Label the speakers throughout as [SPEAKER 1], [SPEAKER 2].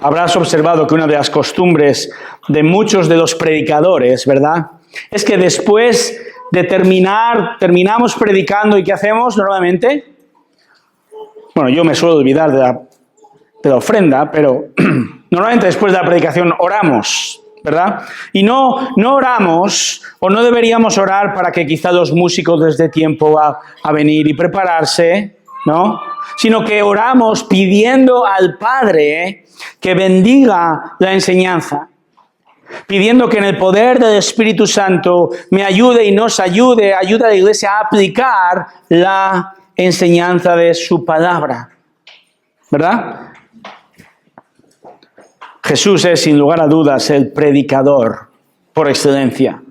[SPEAKER 1] Habrás observado que una de las costumbres de muchos de los predicadores, ¿verdad?, es que después de terminamos predicando, ¿y qué hacemos normalmente? Bueno, yo me suelo olvidar de la ofrenda, pero normalmente después de la predicación oramos, ¿verdad? Y no oramos, o no deberíamos orar para que quizá los músicos les dé tiempo a venir y prepararse, ¿no? Sino que oramos pidiendo al Padre que bendiga la enseñanza, pidiendo que en el poder del Espíritu Santo me ayude y nos ayude a la Iglesia a aplicar la enseñanza de su palabra, ¿verdad? Jesús es, sin lugar a dudas, el predicador por excelencia.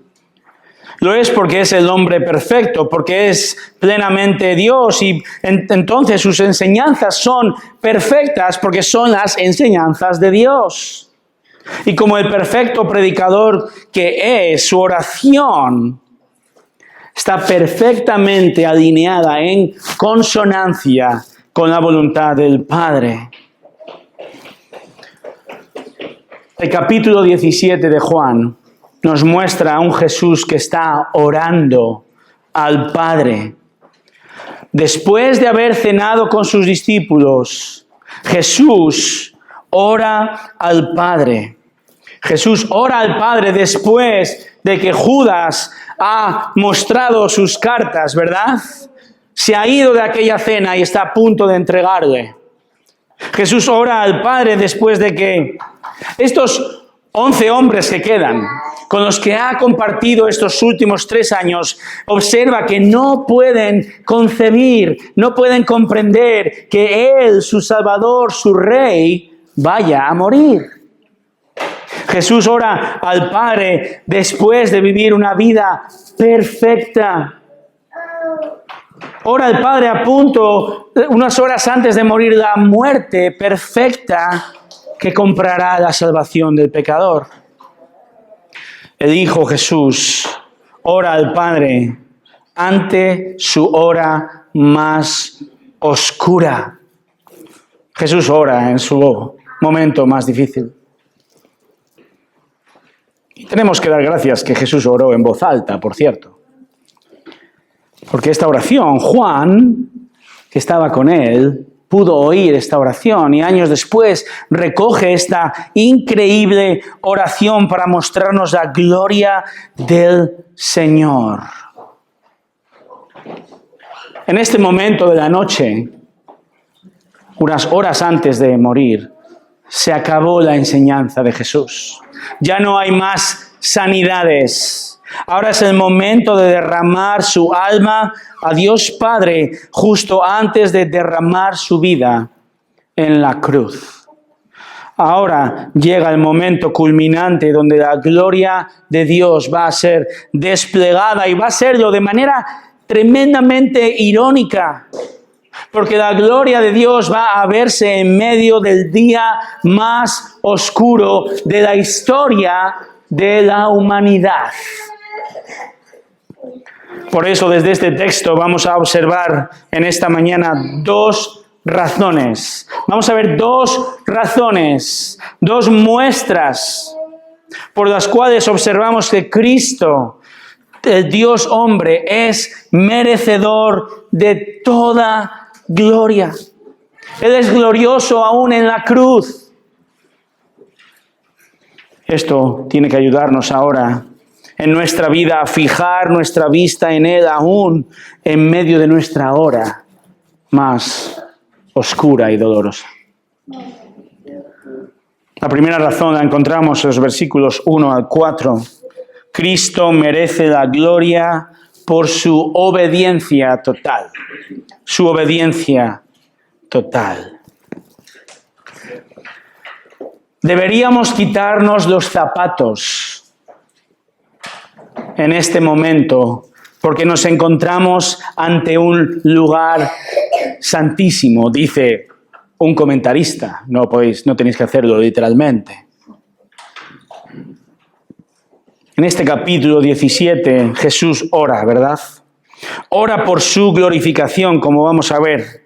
[SPEAKER 1] Lo es porque es el hombre perfecto, porque es plenamente Dios y entonces sus enseñanzas son perfectas porque son las enseñanzas de Dios. Y como el perfecto predicador que es, su oración está perfectamente alineada en consonancia con la voluntad del Padre. El capítulo 17 de Juan nos muestra a un Jesús que está orando al Padre. Después de haber cenado con sus discípulos, Jesús ora al Padre. Jesús ora al Padre después de que Judas ha mostrado sus cartas, ¿verdad? Se ha ido de aquella cena y está a punto de entregarle. Jesús ora al Padre después de que estos 11 hombres que quedan, con los que ha compartido estos últimos 3 años, observa que no pueden concebir, no pueden comprender que Él, su Salvador, su Rey, vaya a morir. Jesús ora al Padre después de vivir una vida perfecta. Ora al Padre a punto, unas horas antes de morir, la muerte perfecta que comprará la salvación del pecador. El Hijo Jesús ora al Padre ante su hora más oscura. Jesús ora en su momento más difícil. Y tenemos que dar gracias que Jesús oró en voz alta, por cierto. Porque esta oración, Juan, que estaba con él, pudo oír esta oración y años después recoge esta increíble oración para mostrarnos la gloria del Señor. En este momento de la noche, unas horas antes de morir, se acabó la enseñanza de Jesús. Ya no hay más sanidades. Ahora es el momento de derramar su alma a Dios Padre justo antes de derramar su vida en la cruz. Ahora llega el momento culminante donde la gloria de Dios va a ser desplegada y va a serlo de manera tremendamente irónica. Porque la gloria de Dios va a verse en medio del día más oscuro de la historia de la humanidad. Por eso, desde este texto vamos a observar en esta mañana 2 razones. Vamos a ver 2 razones, 2 muestras por las cuales observamos que Cristo, el Dios hombre, es merecedor de toda gloria. Él es glorioso aún en la cruz. Esto tiene que ayudarnos ahora en nuestra vida a fijar nuestra vista en Él aún en medio de nuestra hora más oscura y dolorosa. La primera razón la encontramos en los versículos 1 al 4. Cristo merece la gloria por su obediencia total. Su obediencia total. Deberíamos quitarnos los zapatos en este momento, porque nos encontramos ante un lugar santísimo, dice un comentarista. No tenéis que hacerlo literalmente. En este capítulo 17 Jesús ora, ¿verdad? Ora por su glorificación, como vamos a ver.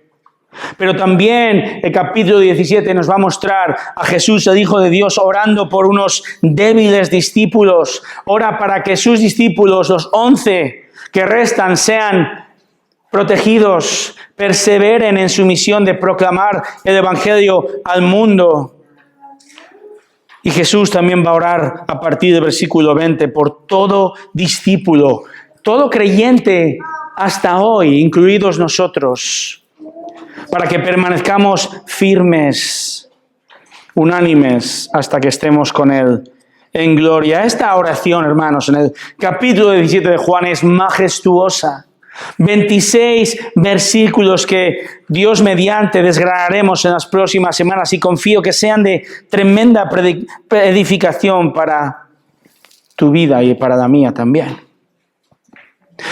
[SPEAKER 1] Pero también el capítulo 17 nos va a mostrar a Jesús, el Hijo de Dios, orando por unos débiles discípulos. Ora para que sus discípulos, los 11 que restan, sean protegidos, perseveren en su misión de proclamar el Evangelio al mundo. Y Jesús también va a orar a partir del versículo 20 por todo discípulo, todo creyente hasta hoy, incluidos nosotros, para que permanezcamos firmes, unánimes, hasta que estemos con Él en gloria. Esta oración, hermanos, en el capítulo 17 de Juan es majestuosa. 26 versículos que Dios mediante desgranaremos en las próximas semanas y confío que sean de tremenda edificación para tu vida y para la mía también.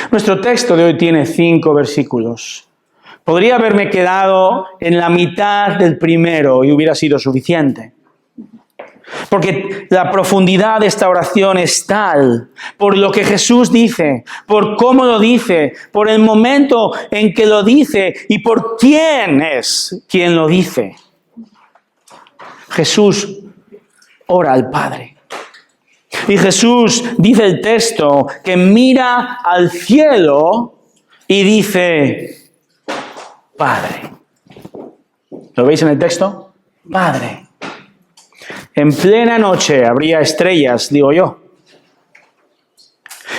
[SPEAKER 1] Nuestro texto de hoy tiene 5 versículos. Podría haberme quedado en la mitad del primero y hubiera sido suficiente. Porque la profundidad de esta oración es tal, por lo que Jesús dice, por cómo lo dice, por el momento en que lo dice y por quién es quien lo dice. Jesús ora al Padre. Y Jesús, dice el texto, que mira al cielo y dice, Padre. ¿Lo veis en el texto? Padre. En plena noche habría estrellas, digo yo.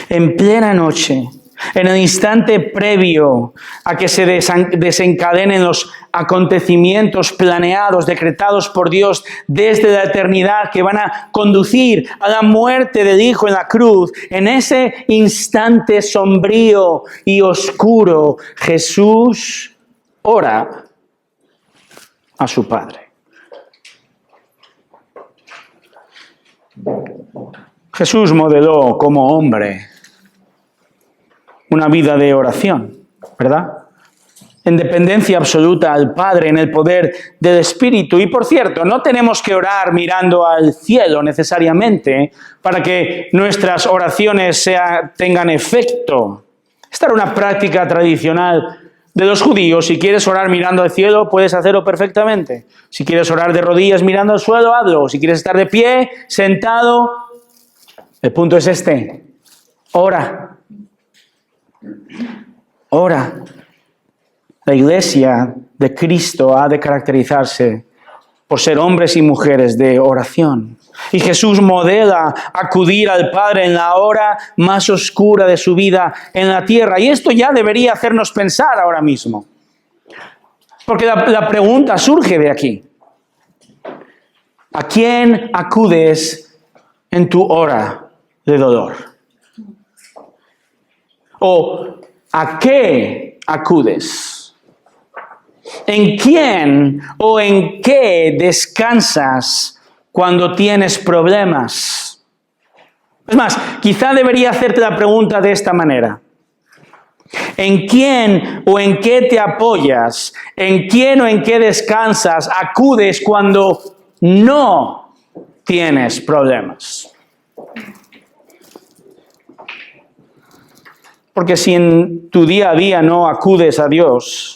[SPEAKER 1] En plena noche, en el instante previo a que se desencadenen los acontecimientos planeados, decretados por Dios desde la eternidad, que van a conducir a la muerte del Hijo en la cruz, en ese instante sombrío y oscuro, Jesús ora a su Padre. Jesús modeló como hombre una vida de oración, ¿verdad? En dependencia absoluta al Padre, en el poder del Espíritu. Y por cierto, no tenemos que orar mirando al cielo necesariamente para que nuestras oraciones tengan efecto. Esta era una práctica tradicional de los judíos. Si quieres orar mirando al cielo, puedes hacerlo perfectamente. Si quieres orar de rodillas mirando al suelo, hazlo. Si quieres estar de pie, sentado, el punto es este. Ora. Ora. La iglesia de Cristo ha de caracterizarse por ser hombres y mujeres de oración. Y Jesús modela acudir al Padre en la hora más oscura de su vida en la tierra. Y esto ya debería hacernos pensar ahora mismo. Porque la pregunta surge de aquí. ¿A quién acudes en tu hora de dolor? ¿O a qué acudes? ¿En quién o en qué descansas cuando tienes problemas? Es más, quizá debería hacerte la pregunta de esta manera. ¿En quién o en qué te apoyas? ¿En quién o en qué descansas? Acudes cuando no tienes problemas. Porque si en tu día a día no acudes a Dios,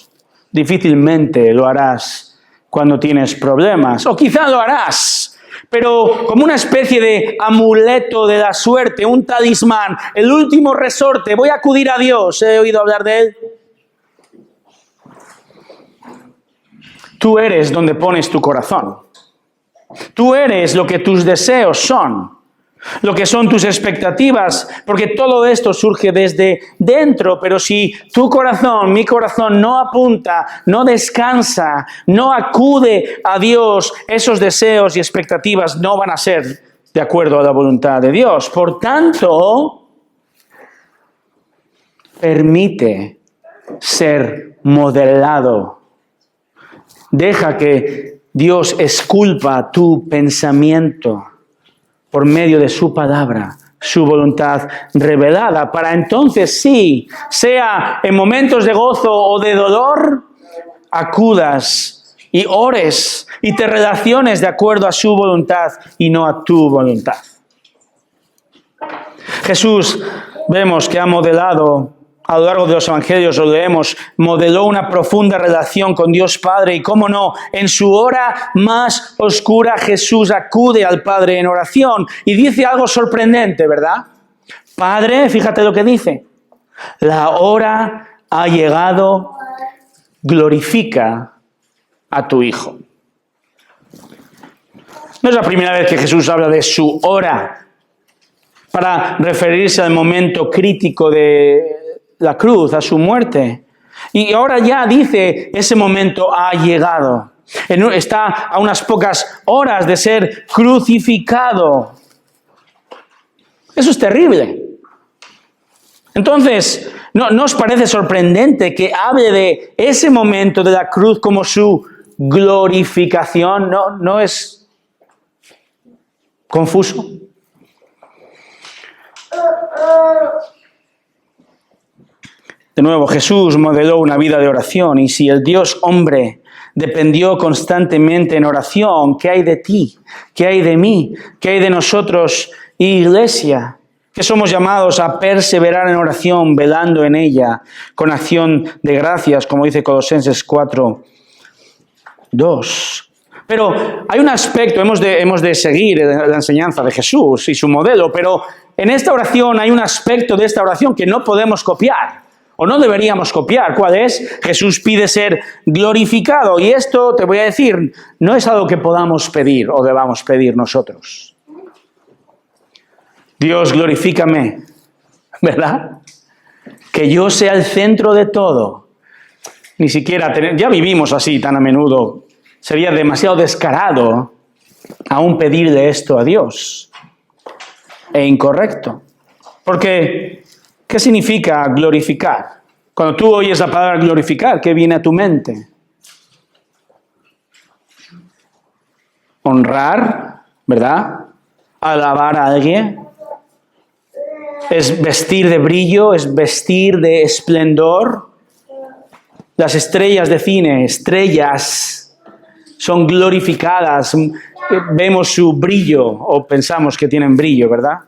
[SPEAKER 1] difícilmente lo harás cuando tienes problemas. O quizá lo harás, pero como una especie de amuleto de la suerte, un talismán, el último resorte. Voy a acudir a Dios. ¿He oído hablar de Él? Tú eres donde pones tu corazón. Tú eres lo que tus deseos son. Lo que son tus expectativas, porque todo esto surge desde dentro, pero si tu corazón, mi corazón no apunta, no descansa, no acude a Dios, esos deseos y expectativas no van a ser de acuerdo a la voluntad de Dios. Por tanto, permite ser modelado. Deja que Dios esculpa tu pensamiento por medio de su palabra, su voluntad revelada, para entonces sí, sea en momentos de gozo o de dolor, acudas y ores y te relaciones de acuerdo a su voluntad y no a tu voluntad. Jesús, vemos que ha modelado a lo largo de los evangelios lo leemos, modeló una profunda relación con Dios Padre y, cómo no, en su hora más oscura Jesús acude al Padre en oración y dice algo sorprendente, ¿verdad? Padre, fíjate lo que dice, la hora ha llegado, glorifica a tu Hijo. No es la primera vez que Jesús habla de su hora para referirse al momento crítico de la cruz, a su muerte. Y ahora ya dice, ese momento ha llegado. Está a unas pocas horas de ser crucificado. Eso es terrible. Entonces, ¿no os parece sorprendente que hable de ese momento de la cruz como su glorificación? ¿No es confuso? De nuevo, Jesús modeló una vida de oración, y si el Dios hombre dependió constantemente en oración, ¿qué hay de ti? ¿Qué hay de mí? ¿Qué hay de nosotros, iglesia? Que somos llamados a perseverar en oración, velando en ella, con acción de gracias, como dice Colosenses 4:2. Pero hay un aspecto, hemos de seguir la enseñanza de Jesús y su modelo, pero en esta oración hay un aspecto de esta oración que no podemos copiar. O no deberíamos copiar. ¿Cuál es? Jesús pide ser glorificado. Y esto, te voy a decir, no es algo que podamos pedir o debamos pedir nosotros. Dios, glorifícame, ¿verdad? Que yo sea el centro de todo. Ni siquiera, ya vivimos así tan a menudo. Sería demasiado descarado aún pedirle esto a Dios. E incorrecto. Porque ¿qué significa glorificar? Cuando tú oyes la palabra glorificar, ¿qué viene a tu mente? Honrar, ¿verdad? Alabar a alguien. Es vestir de brillo, es vestir de esplendor. Las estrellas de cine, estrellas, son glorificadas. Vemos su brillo o pensamos que tienen brillo, ¿verdad?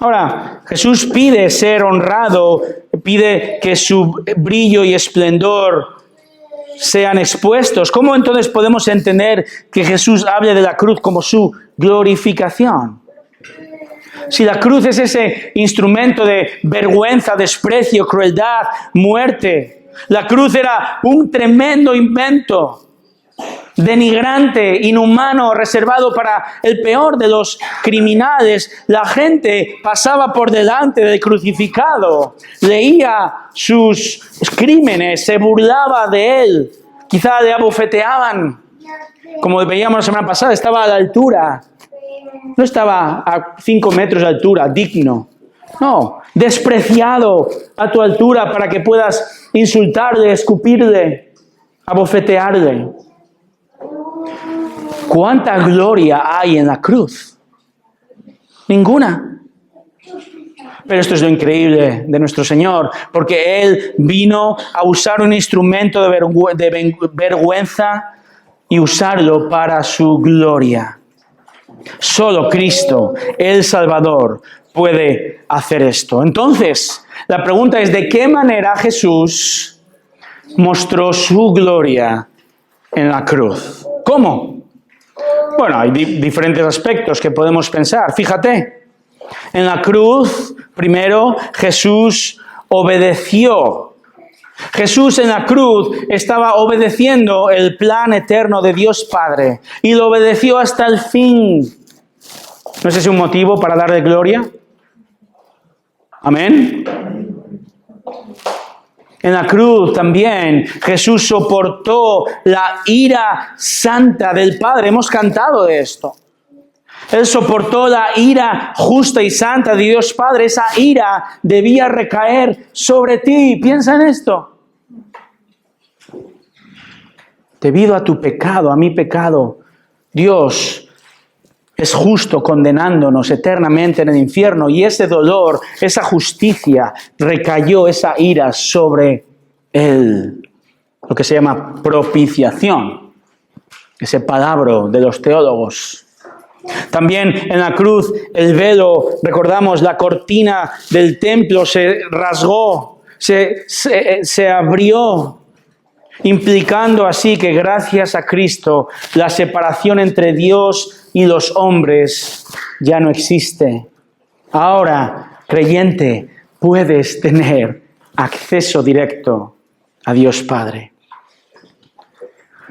[SPEAKER 1] Ahora, Jesús pide ser honrado, pide que su brillo y esplendor sean expuestos. ¿Cómo entonces podemos entender que Jesús hable de la cruz como su glorificación? Si la cruz es ese instrumento de vergüenza, desprecio, crueldad, muerte, la cruz era un tremendo invento, denigrante, inhumano, reservado para el peor de los criminales. La gente pasaba por delante del crucificado, leía sus crímenes, se burlaba de él, quizá le abofeteaban. Como veíamos la semana pasada, estaba a la altura, no estaba a 5 metros de altura, digno. No, despreciado a tu altura para que puedas insultarle, escupirle, abofetearle. ¿Cuánta gloria hay en la cruz? Ninguna. Pero esto es lo increíble de nuestro Señor, porque Él vino a usar un instrumento de vergüenza y usarlo para su gloria. Solo Cristo, el Salvador, puede hacer esto. Entonces, la pregunta es, ¿de qué manera Jesús mostró su gloria en la cruz? ¿Cómo? Bueno, hay diferentes aspectos que podemos pensar. Fíjate, en la cruz, primero, Jesús obedeció. Jesús en la cruz estaba obedeciendo el plan eterno de Dios Padre y lo obedeció hasta el fin. ¿No es ese un motivo para darle gloria? Amén. En la cruz también Jesús soportó la ira santa del Padre. Hemos cantado de esto. Él soportó la ira justa y santa de Dios Padre. Esa ira debía recaer sobre ti. Piensa en esto. Debido a tu pecado, a mi pecado, Dios es justo condenándonos eternamente en el infierno, y ese dolor, esa justicia, recayó esa ira sobre Él. Lo que se llama propiciación, ese palabra de los teólogos. También en la cruz el velo, recordamos, la cortina del templo se rasgó, se abrió, implicando así que gracias a Cristo la separación entre Dios y los hombres ya no existe. Ahora, creyente, puedes tener acceso directo a Dios Padre.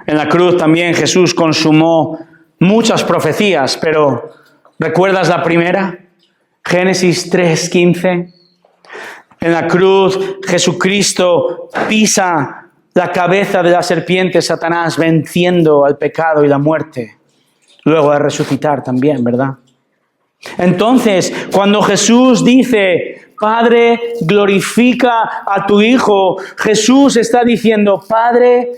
[SPEAKER 1] En la cruz también Jesús consumó muchas profecías, pero ¿recuerdas la primera? Génesis 3:15. En la cruz Jesucristo pisa la cabeza de la serpiente Satanás, venciendo al pecado y la muerte. Luego de resucitar también, ¿verdad? Entonces, cuando Jesús dice, Padre, glorifica a tu Hijo, Jesús está diciendo, Padre,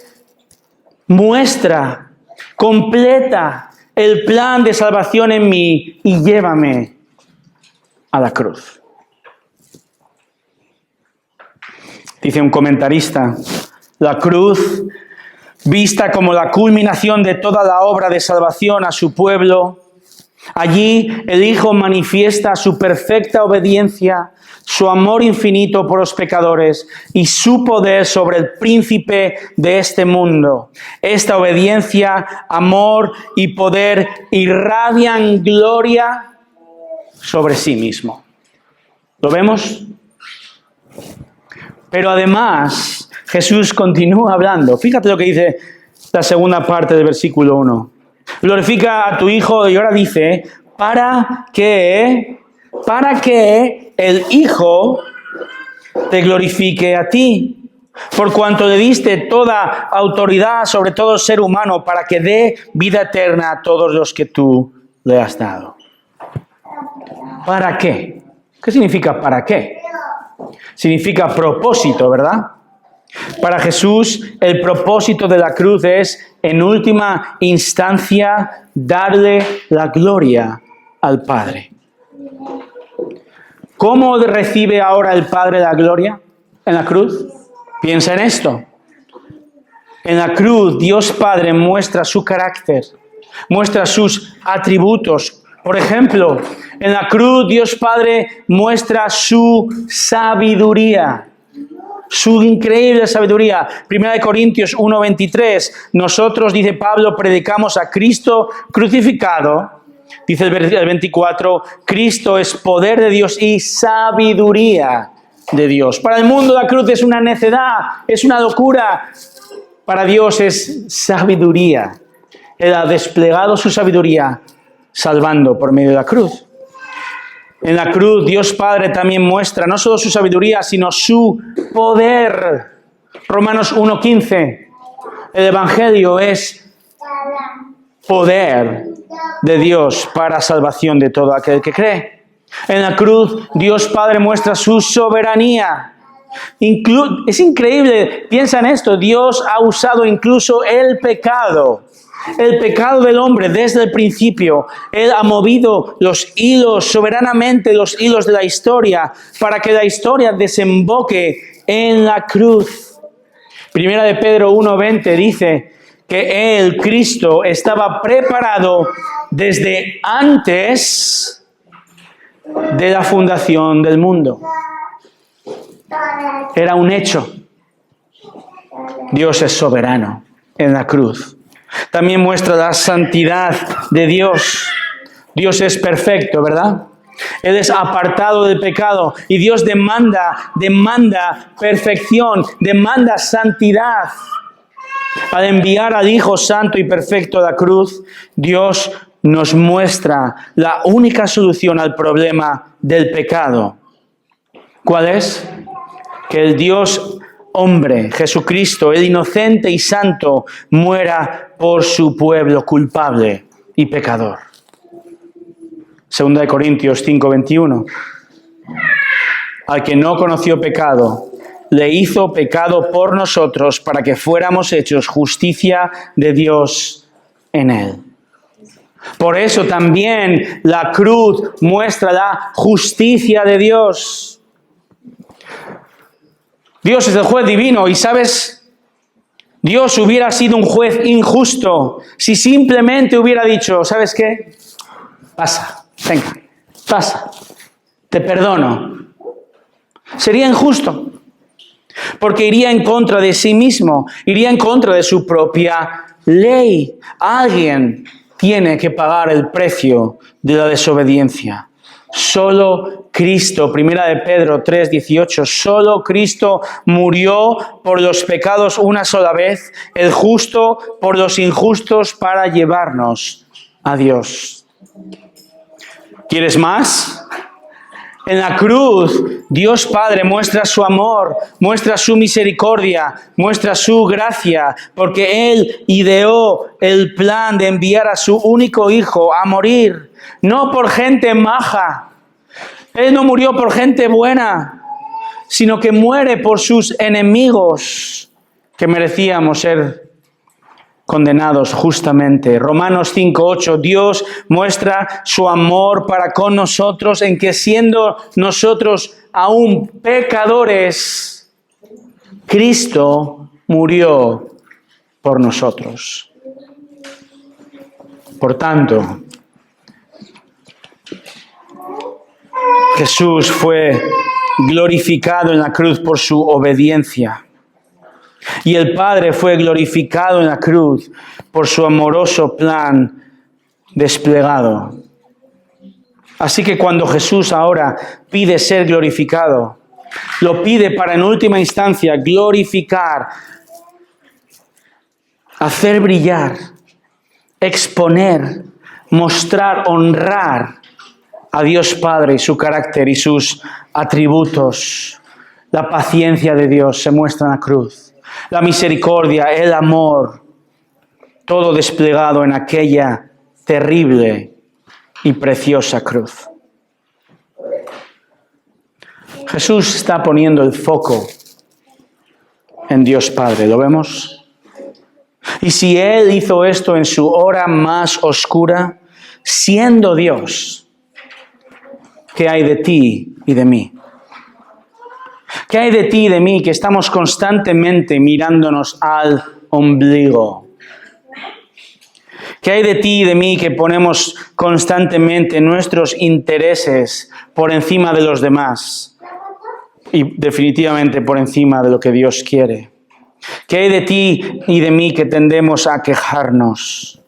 [SPEAKER 1] muestra, completa el plan de salvación en mí y llévame a la cruz. Dice un comentarista, la cruz, vista como la culminación de toda la obra de salvación a su pueblo, allí el Hijo manifiesta su perfecta obediencia, su amor infinito por los pecadores y su poder sobre el príncipe de este mundo. Esta obediencia, amor y poder irradian gloria sobre sí mismo. ¿Lo vemos? Pero además, Jesús continúa hablando. Fíjate lo que dice la segunda parte del versículo 1. Glorifica a tu Hijo, y ahora dice, para que el Hijo te glorifique a ti, por cuanto le diste toda autoridad sobre todo ser humano, para que dé vida eterna a todos los que tú le has dado. ¿Para qué? ¿Qué significa para qué? Significa propósito, ¿verdad? Para Jesús, el propósito de la cruz es, en última instancia, darle la gloria al Padre. ¿Cómo recibe ahora el Padre la gloria en la cruz? Piensa en esto. En la cruz, Dios Padre muestra su carácter, muestra sus atributos. Por ejemplo, en la cruz, Dios Padre muestra su sabiduría. Su increíble sabiduría. 1 Corintios 1:23. Nosotros, dice Pablo, predicamos a Cristo crucificado. Dice el 24, Cristo es poder de Dios y sabiduría de Dios. Para el mundo la cruz es una necedad, es una locura. Para Dios es sabiduría. Él ha desplegado su sabiduría salvando por medio de la cruz. En la cruz, Dios Padre también muestra no solo su sabiduría, sino su poder. Romanos 1:15. El Evangelio es poder de Dios para salvación de todo aquel que cree. En la cruz, Dios Padre muestra su soberanía. Es increíble, piensa en esto, Dios ha usado incluso el pecado del hombre desde el principio. Él ha movido los hilos, soberanamente los hilos de la historia, para que la historia desemboque en la cruz. Primera de Pedro 1:20 dice que Él, Cristo, estaba preparado desde antes de la fundación del mundo. Era un hecho. Dios es soberano en la cruz. También muestra la santidad de Dios. Dios es perfecto, ¿verdad? Él es apartado del pecado y Dios demanda perfección, demanda santidad. Al enviar al Hijo Santo y Perfecto a la cruz, Dios nos muestra la única solución al problema del pecado. ¿Cuál es? Que el Dios hombre, Jesucristo, el inocente y santo, muera por su pueblo culpable y pecador. 2 Corintios 5:21. Al que no conoció pecado, le hizo pecado por nosotros para que fuéramos hechos justicia de Dios en él. Por eso también la cruz muestra la justicia de Dios. Dios es el juez divino y, ¿sabes? Dios hubiera sido un juez injusto si simplemente hubiera dicho, ¿sabes qué? pasa, venga, pasa, te perdono. Sería injusto, porque iría en contra de sí mismo, iría en contra de su propia ley. Alguien tiene que pagar el precio de la desobediencia. Solo Cristo, 1 de Pedro 3:18, solo Cristo murió por los pecados una sola vez, el justo por los injustos para llevarnos a Dios. ¿Quieres más? En la cruz, Dios Padre muestra su amor, muestra su misericordia, muestra su gracia, porque Él ideó el plan de enviar a su único Hijo a morir, no por gente maja. Él no murió por gente buena, sino que muere por sus enemigos, que merecíamos ser condenados justamente. Romanos 5:8, Dios muestra su amor para con nosotros en que siendo nosotros aún pecadores, Cristo murió por nosotros. Por tanto, Jesús fue glorificado en la cruz por su obediencia. Y el Padre fue glorificado en la cruz por su amoroso plan desplegado. Así que cuando Jesús ahora pide ser glorificado, lo pide para en última instancia glorificar, hacer brillar, exponer, mostrar, honrar a Dios Padre y su carácter y sus atributos. La paciencia de Dios se muestra en la cruz. La misericordia, el amor, todo desplegado en aquella terrible y preciosa cruz. Jesús está poniendo el foco en Dios Padre, ¿lo vemos? Y si Él hizo esto en su hora más oscura, siendo Dios, ¿qué hay de ti y de mí? ¿Qué hay de ti y de mí que estamos constantemente mirándonos al ombligo? ¿Qué hay de ti y de mí que ponemos constantemente nuestros intereses por encima de los demás? Y definitivamente por encima de lo que Dios quiere. ¿Qué hay de ti y de mí que tendemos a quejarnos?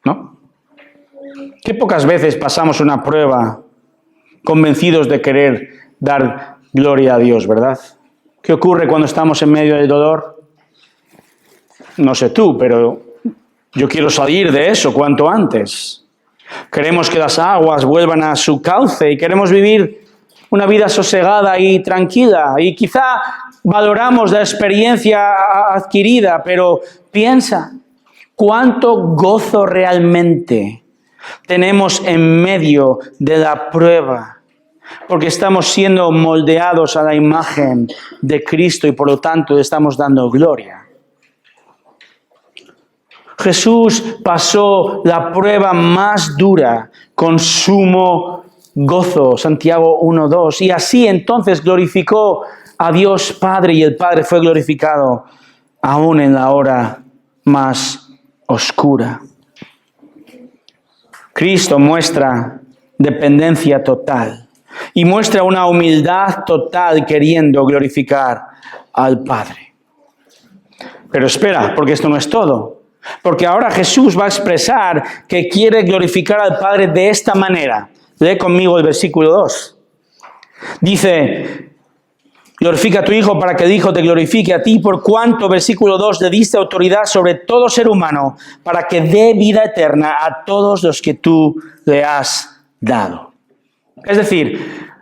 [SPEAKER 1] ¿No? Qué pocas veces pasamos una prueba convencidos de querer dar gloria a Dios, ¿verdad? ¿Qué ocurre cuando estamos en medio del dolor? No sé tú, pero yo quiero salir de eso cuanto antes. Queremos que las aguas vuelvan a su cauce y queremos vivir una vida sosegada y tranquila. Y quizá valoramos la experiencia adquirida, pero piensa, ¿cuánto gozo realmente tenemos en medio de la prueba? Porque estamos siendo moldeados a la imagen de Cristo y por lo tanto estamos dando gloria. Jesús pasó la prueba más dura con sumo gozo, Santiago 1:2, y así entonces glorificó a Dios Padre y el Padre fue glorificado aún en la hora más oscura. Cristo muestra dependencia total. Y muestra una humildad total queriendo glorificar al Padre. Pero espera, porque esto no es todo. Porque ahora Jesús va a expresar que quiere glorificar al Padre de esta manera. Lee conmigo el versículo 2. Dice, glorifica a tu Hijo para que el Hijo te glorifique a ti, por cuanto, versículo 2, le diste autoridad sobre todo ser humano para que dé vida eterna a todos los que tú le has dado. Es decir,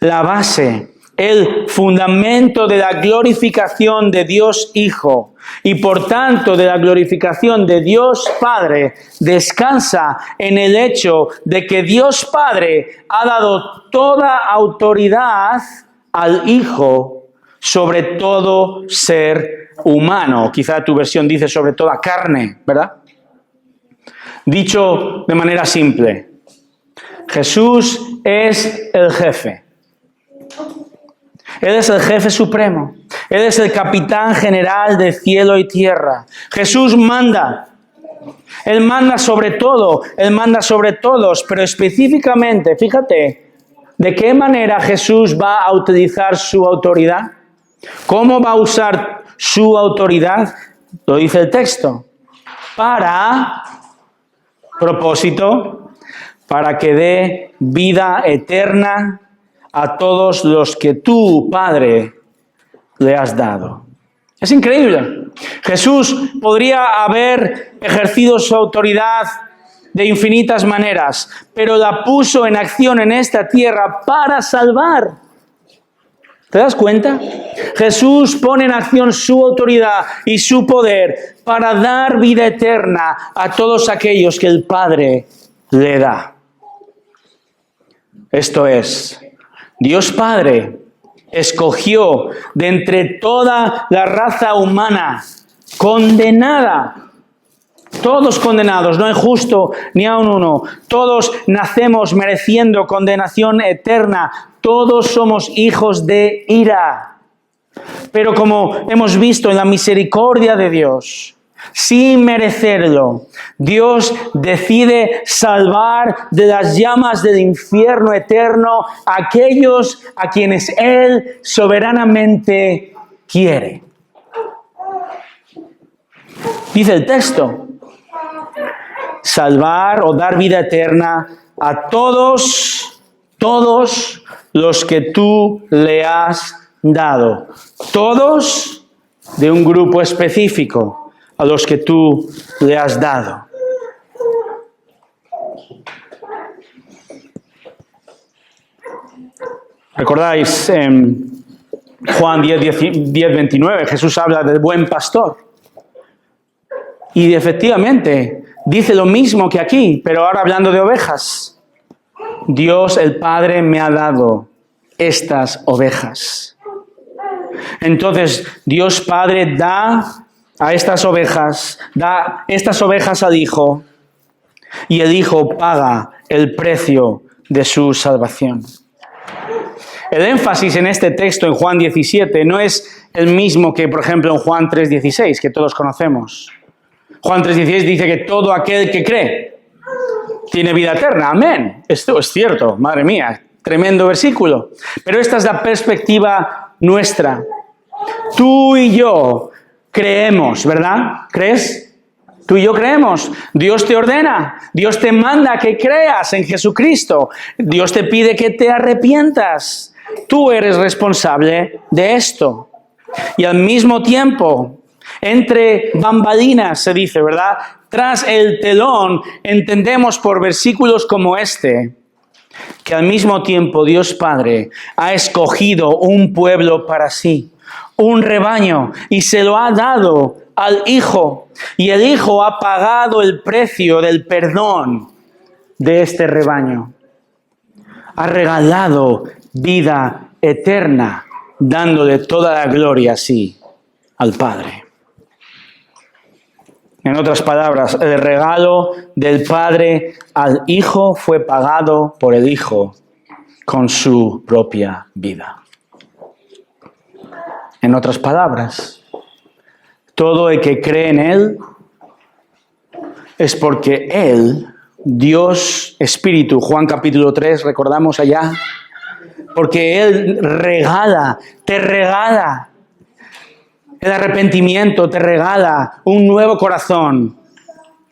[SPEAKER 1] la base, el fundamento de la glorificación de Dios Hijo y por tanto de la glorificación de Dios Padre descansa en el hecho de que Dios Padre ha dado toda autoridad al Hijo sobre todo ser humano. Quizá tu versión dice sobre toda carne, ¿verdad? Dicho de manera simple, Jesús es el jefe. Él es el jefe supremo. Él es el capitán general de cielo y tierra. Jesús manda. Él manda sobre todo, Él manda sobre todos, pero específicamente, fíjate, ¿de qué manera Jesús va a utilizar su autoridad? ¿Cómo va a usar su autoridad? Lo dice el texto. Para propósito, para que dé vida eterna a todos los que tú, Padre, le has dado. Es increíble. Jesús podría haber ejercido su autoridad de infinitas maneras, pero la puso en acción en esta tierra para salvar. ¿Te das cuenta? Jesús pone en acción su autoridad y su poder para dar vida eterna a todos aquellos que el Padre le da. Esto es, Dios Padre escogió de entre toda la raza humana condenada. Todos condenados, no hay justo ni aun uno. Todos nacemos mereciendo condenación eterna. Todos somos hijos de ira. Pero como hemos visto en la misericordia de Dios, sin merecerlo, Dios decide salvar de las llamas del infierno eterno a aquellos a quienes Él soberanamente quiere. Dice el texto, salvar o dar vida eterna a todos los que tú le has dado. Todos de un grupo específico a los que tú le has dado. ¿Recordáis en Juan 10:29? Jesús habla del buen pastor. Y efectivamente dice lo mismo que aquí, pero ahora hablando de ovejas. Dios el Padre me ha dado estas ovejas. Entonces Dios Padre da estas ovejas al Hijo, y el Hijo paga el precio de su salvación. El énfasis en este texto en Juan 17 no es el mismo que, por ejemplo, en Juan 3:16, que todos conocemos. Juan 3:16 dice que todo aquel que cree tiene vida eterna. Amén. Esto es cierto, madre mía, tremendo versículo. Pero esta es la perspectiva nuestra. Tú y yo creemos, ¿verdad? ¿Crees? Tú y yo creemos. Dios te ordena, Dios te manda que creas en Jesucristo. Dios te pide que te arrepientas. Tú eres responsable de esto. Y al mismo tiempo, entre bambalinas se dice, ¿verdad? Tras el telón, entendemos por versículos como este, que al mismo tiempo Dios Padre ha escogido un pueblo para sí, un rebaño, y se lo ha dado al Hijo. Y el Hijo ha pagado el precio del perdón de este rebaño. Ha regalado vida eterna, dándole toda la gloria así al Padre. En otras palabras, el regalo del Padre al Hijo fue pagado por el Hijo con su propia vida. En otras palabras, todo el que cree en Él es porque Él, Dios Espíritu, Juan capítulo 3, recordamos allá, porque Él te regala el arrepentimiento, te regala un nuevo corazón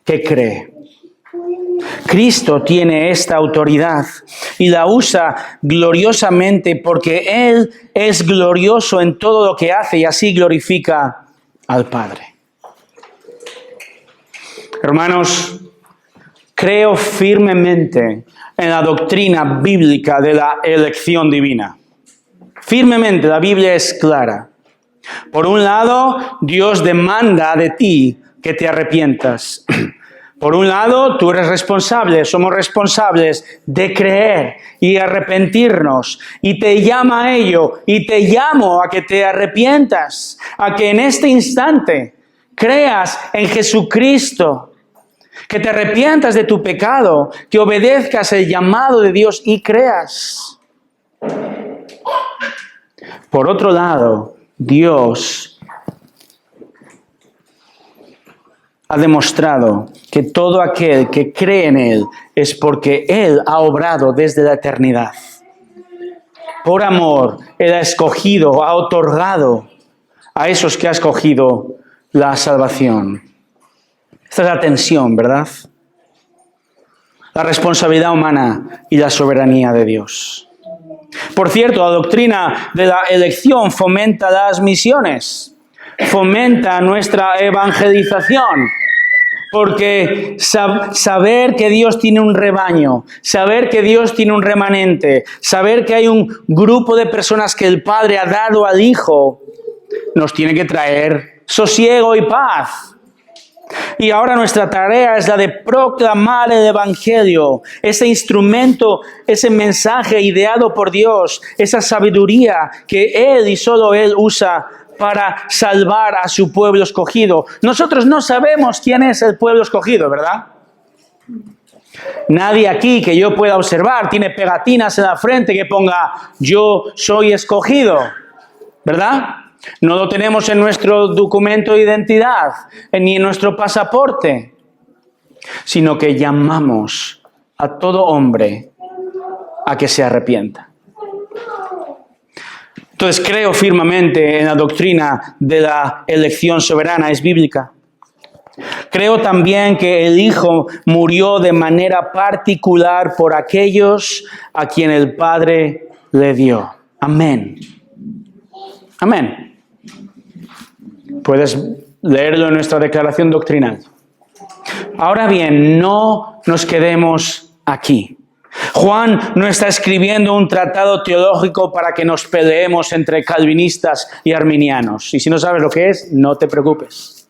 [SPEAKER 1] que cree. Cristo tiene esta autoridad y la usa gloriosamente porque Él es glorioso en todo lo que hace y así glorifica al Padre. Hermanos, creo firmemente en la doctrina bíblica de la elección divina. Firmemente, la Biblia es clara. Por un lado, Dios demanda de ti que te arrepientas. Por un lado, tú eres responsable, somos responsables de creer y arrepentirnos. Y te llama a ello, y te llamo a que te arrepientas, a que en este instante creas en Jesucristo, que te arrepientas de tu pecado, que obedezcas el llamado de Dios y creas. Por otro lado, Dios ha demostrado que todo aquel que cree en Él es porque Él ha obrado desde la eternidad. Por amor, Él ha escogido, ha otorgado a esos que ha escogido la salvación. Esta es la tensión, ¿verdad? La responsabilidad humana y la soberanía de Dios. Por cierto, la doctrina de la elección fomenta las misiones, fomenta nuestra evangelización, porque saber que Dios tiene un rebaño, saber que Dios tiene un remanente, saber que hay un grupo de personas que el Padre ha dado al Hijo, nos tiene que traer sosiego y paz. Y ahora nuestra tarea es la de proclamar el Evangelio, ese instrumento, ese mensaje ideado por Dios, esa sabiduría que Él y solo Él usa para salvar a su pueblo escogido. Nosotros no sabemos quién es el pueblo escogido, ¿verdad? Nadie aquí que yo pueda observar tiene pegatinas en la frente que ponga "yo soy escogido", ¿verdad? No lo tenemos en nuestro documento de identidad, ni en nuestro pasaporte, sino que llamamos a todo hombre a que se arrepienta. Entonces creo firmemente en la doctrina de la elección soberana, es bíblica. Creo también que el Hijo murió de manera particular por aquellos a quien el Padre le dio. Amén. Amén. Puedes leerlo en nuestra declaración doctrinal. Ahora bien, no nos quedemos aquí. Juan no está escribiendo un tratado teológico para que nos peleemos entre calvinistas y arminianos. Y si no sabes lo que es, no te preocupes.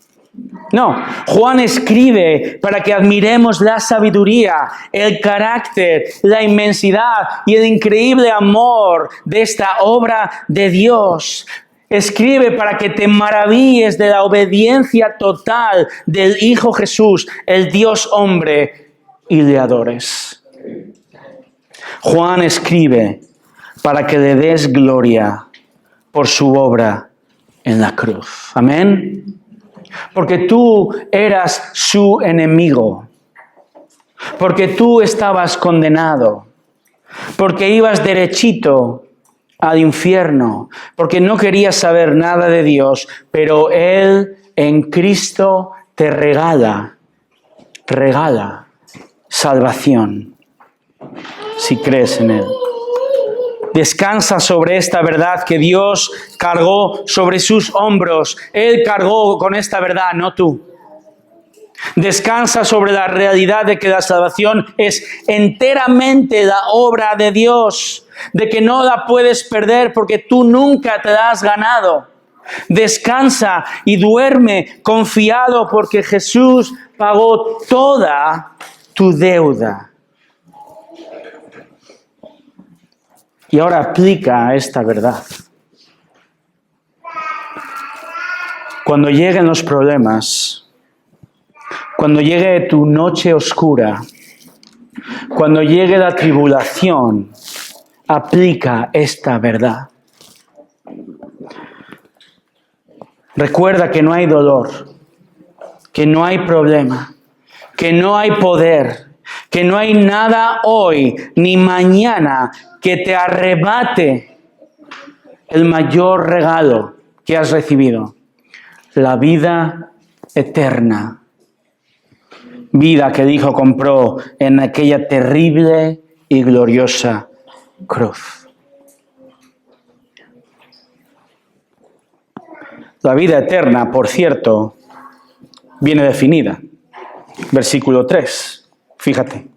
[SPEAKER 1] No, Juan escribe para que admiremos la sabiduría, el carácter, la inmensidad y el increíble amor de esta obra de Dios. Escribe para que te maravilles de la obediencia total del Hijo Jesús, el Dios hombre, y le adores. Juan escribe para que le des gloria por su obra en la cruz. Amén. Porque tú eras su enemigo. Porque tú estabas condenado. Porque ibas derechito al infierno, porque no querías saber nada de Dios, pero Él en Cristo te regala salvación, si crees en Él. Descansa sobre esta verdad que Dios cargó sobre sus hombros. Él cargó con esta verdad, no tú. Descansa sobre la realidad de que la salvación es enteramente la obra de Dios, de que no la puedes perder porque tú nunca te la has ganado. Descansa y duerme confiado porque Jesús pagó toda tu deuda. Y ahora aplica esta verdad. Cuando lleguen los problemas, cuando llegue tu noche oscura, cuando llegue la tribulación, aplica esta verdad. Recuerda que no hay dolor, que no hay problema, que no hay poder, que no hay nada hoy ni mañana que te arrebate el mayor regalo que has recibido, la vida eterna. Vida que el Hijo compró en aquella terrible y gloriosa cruz. La vida eterna, por cierto, viene definida. Versículo 3, fíjate.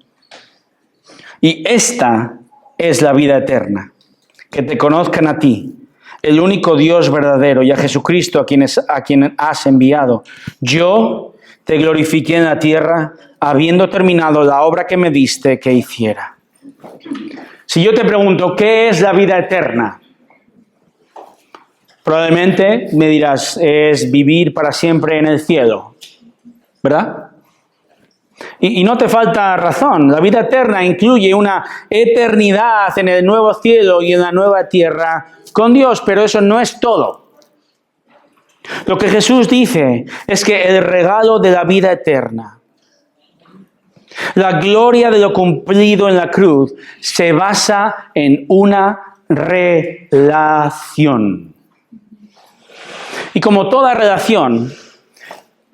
[SPEAKER 1] Y esta es la vida eterna, que te conozcan a ti, el único Dios verdadero, y a Jesucristo a quien has enviado. Yo te glorifiqué en la tierra, habiendo terminado la obra que me diste que hiciera. Si yo te pregunto, ¿qué es la vida eterna? Probablemente me dirás, es vivir para siempre en el cielo, ¿verdad? Y no te falta razón. La vida eterna incluye una eternidad en el nuevo cielo y en la nueva tierra con Dios, pero eso no es todo. Lo que Jesús dice es que el regalo de la vida eterna, la gloria de lo cumplido en la cruz, se basa en una relación. Y como toda relación,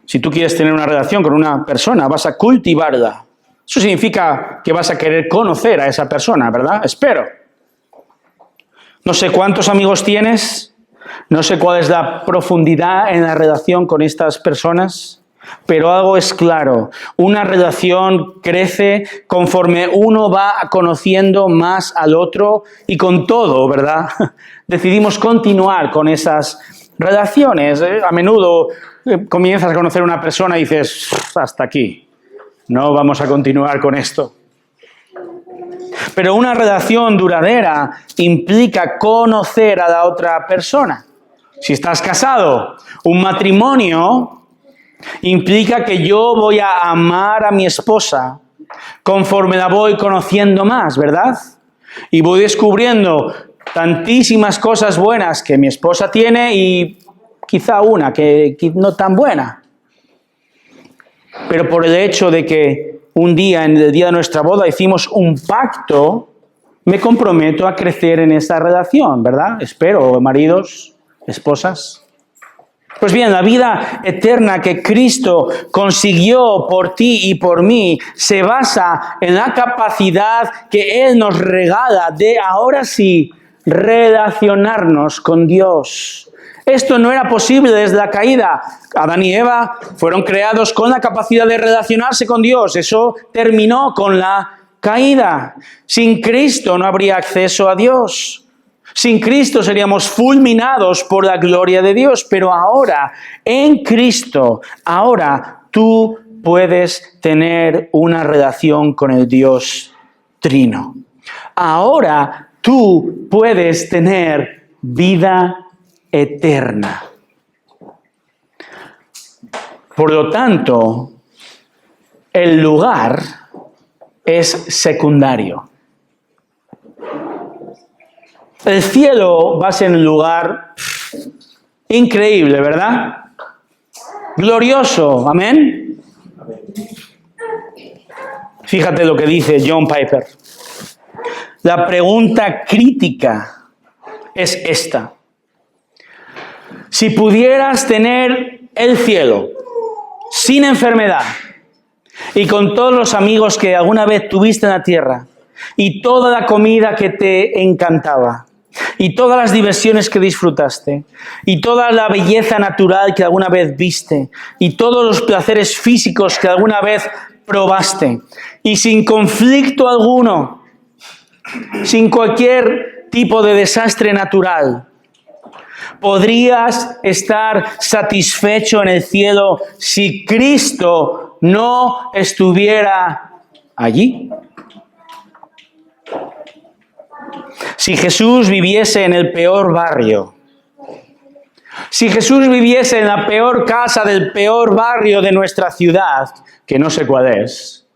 [SPEAKER 1] si tú quieres tener una relación con una persona, vas a cultivarla. Eso significa que vas a querer conocer a esa persona, ¿verdad? Espero. No sé cuántos amigos tienes, no sé cuál es la profundidad en la relación con estas personas, pero algo es claro, una relación crece conforme uno va conociendo más al otro y con todo, ¿verdad? Decidimos continuar con esas relaciones. A menudo comienzas a conocer a una persona y dices, hasta aquí, no vamos a continuar con esto. Pero una relación duradera implica conocer a la otra persona. Si estás casado, un matrimonio implica que yo voy a amar a mi esposa conforme la voy conociendo más, ¿verdad? Y voy descubriendo tantísimas cosas buenas que mi esposa tiene y quizá una que no tan buena. Pero por el hecho de que un día, en el día de nuestra boda, hicimos un pacto, me comprometo a crecer en esa relación, ¿verdad? Espero, maridos, esposas. Pues bien, la vida eterna que Cristo consiguió por ti y por mí se basa en la capacidad que Él nos regala de, ahora sí, relacionarnos con Dios. Esto no era posible desde la caída. Adán y Eva fueron creados con la capacidad de relacionarse con Dios. Eso terminó con la caída. Sin Cristo no habría acceso a Dios. Sin Cristo seríamos fulminados por la gloria de Dios, pero ahora, en Cristo, ahora tú puedes tener una relación con el Dios Trino. Ahora tú puedes tener vida eterna. Por lo tanto, el lugar es secundario. El cielo va a ser un lugar increíble, ¿verdad? Glorioso, ¿amén? Fíjate lo que dice John Piper. La pregunta crítica es esta. Si pudieras tener el cielo sin enfermedad y con todos los amigos que alguna vez tuviste en la tierra y toda la comida que te encantaba, y todas las diversiones que disfrutaste, y toda la belleza natural que alguna vez viste, y todos los placeres físicos que alguna vez probaste, y sin conflicto alguno, sin cualquier tipo de desastre natural, ¿podrías estar satisfecho en el cielo si Cristo no estuviera allí? Si Jesús viviese en el peor barrio, si Jesús viviese en la peor casa del peor barrio de nuestra ciudad, que no sé cuál es,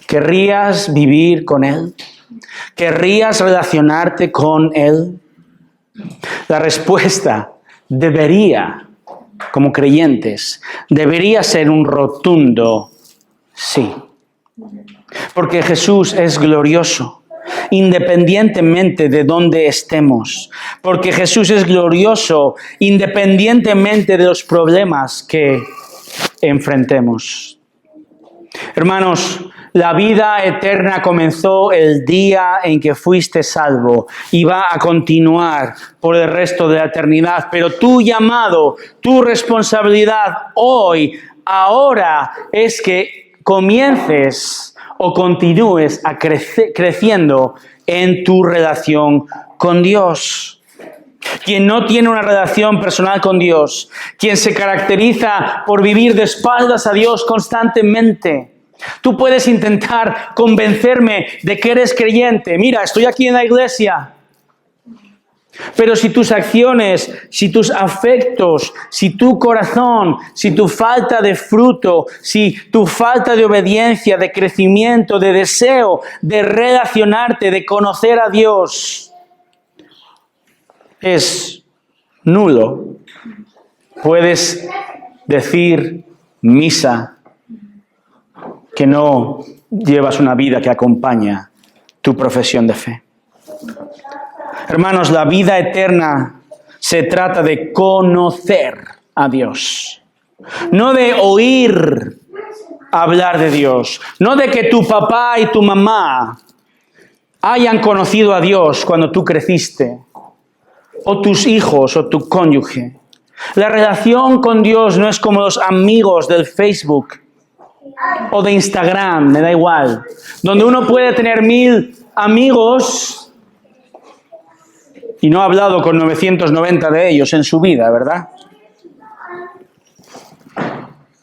[SPEAKER 1] ¿querrías vivir con Él? ¿Querrías relacionarte con Él? La respuesta debería, como creyentes, debería ser un rotundo sí. Porque Jesús es glorioso, independientemente de dónde estemos. Porque Jesús es glorioso, independientemente de los problemas que enfrentemos. Hermanos, la vida eterna comenzó el día en que fuiste salvo y va a continuar por el resto de la eternidad. Pero tu llamado, tu responsabilidad hoy, ahora, es que comiences o continúes a creciendo en tu relación con Dios. Quien no tiene una relación personal con Dios, quien se caracteriza por vivir de espaldas a Dios constantemente. Tú puedes intentar convencerme de que eres creyente. Mira, estoy aquí en la iglesia. Pero si tus acciones, si tus afectos, si tu corazón, si tu falta de fruto, si tu falta de obediencia, de crecimiento, de deseo, de relacionarte, de conocer a Dios, es nulo, puedes decir misa que no llevas una vida que acompaña tu profesión de fe. Hermanos, la vida eterna se trata de conocer a Dios, no de oír hablar de Dios, no de que tu papá y tu mamá hayan conocido a Dios cuando tú creciste, o tus hijos o tu cónyuge. La relación con Dios no es como los amigos del Facebook o de Instagram, me da igual, donde uno puede tener 1000 amigos y no ha hablado con 990 de ellos en su vida, ¿verdad?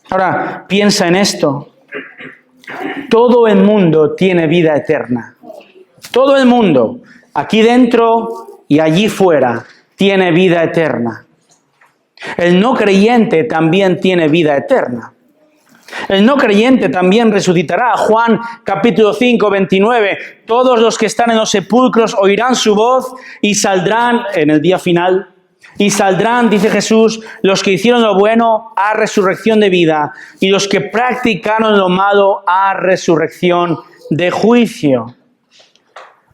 [SPEAKER 1] Ahora, piensa en esto. Todo el mundo tiene vida eterna. Todo el mundo, aquí dentro y allí fuera, tiene vida eterna. El no creyente también tiene vida eterna. El no creyente también resucitará. Juan capítulo 5, 29. Todos los que están en los sepulcros oirán su voz y saldrán en el día final. Y saldrán, dice Jesús, los que hicieron lo bueno a resurrección de vida y los que practicaron lo malo a resurrección de juicio.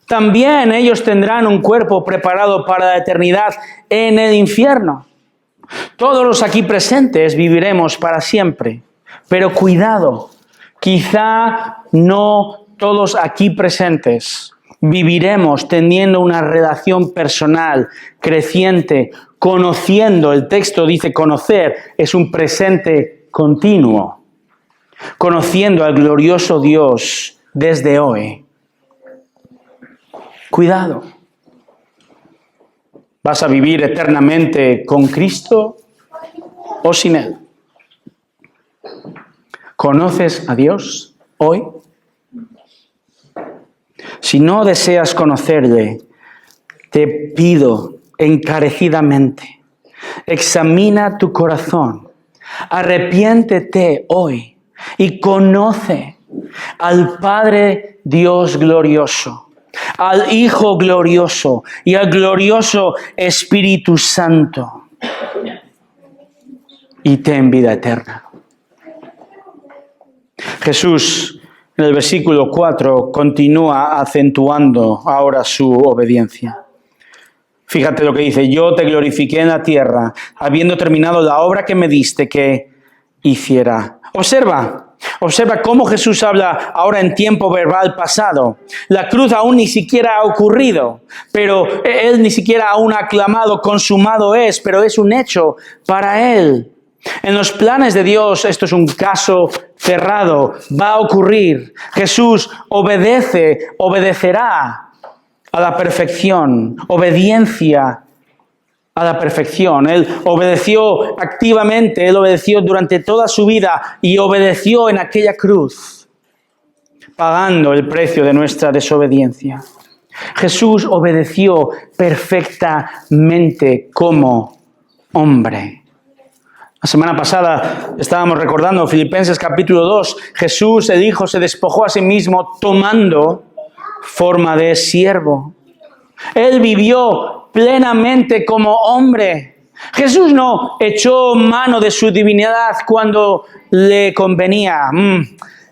[SPEAKER 1] También ellos tendrán un cuerpo preparado para la eternidad en el infierno. Todos los aquí presentes viviremos para siempre. Pero cuidado, quizá no todos aquí presentes viviremos teniendo una relación personal, creciente, conociendo. El texto dice conocer, es un presente continuo. Conociendo al glorioso Dios desde hoy. Cuidado. ¿Vas a vivir eternamente con Cristo o sin Él? ¿Conoces a Dios hoy? Si no deseas conocerle, te pido encarecidamente, examina tu corazón, arrepiéntete hoy y conoce al Padre Dios glorioso, al Hijo glorioso y al glorioso Espíritu Santo, y ten vida eterna. Jesús, en el versículo 4, continúa acentuando ahora su obediencia. Fíjate lo que dice: yo te glorifiqué en la tierra, habiendo terminado la obra que me diste que hiciera. Observa cómo Jesús habla ahora en tiempo verbal pasado. La cruz aún ni siquiera ha ocurrido, pero Él ni siquiera aún ha clamado, consumado es, pero es un hecho para Él. En los planes de Dios esto es un caso cerrado, va a ocurrir. Jesús obedecerá a la perfección, obediencia a la perfección. Él obedeció activamente, Él obedeció durante toda su vida y obedeció en aquella cruz, pagando el precio de nuestra desobediencia. Jesús obedeció perfectamente como hombre. La semana pasada estábamos recordando Filipenses capítulo 2. Jesús, el Hijo, se despojó a sí mismo tomando forma de siervo. Él vivió plenamente como hombre. Jesús no echó mano de su divinidad cuando le convenía.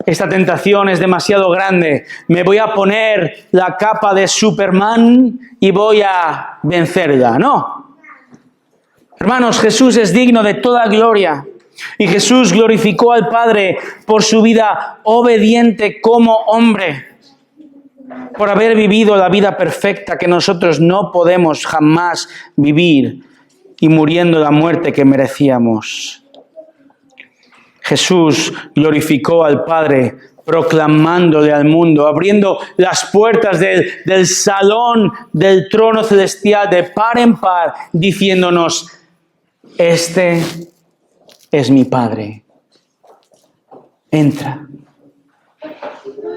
[SPEAKER 1] Esta tentación es demasiado grande. Me voy a poner la capa de Superman y voy a vencerla. No. Hermanos, Jesús es digno de toda gloria y Jesús glorificó al Padre por su vida obediente como hombre, por haber vivido la vida perfecta que nosotros no podemos jamás vivir y muriendo la muerte que merecíamos. Jesús glorificó al Padre proclamándole al mundo, abriendo las puertas del salón del trono celestial de par en par, diciéndonos: este es mi Padre. Entra.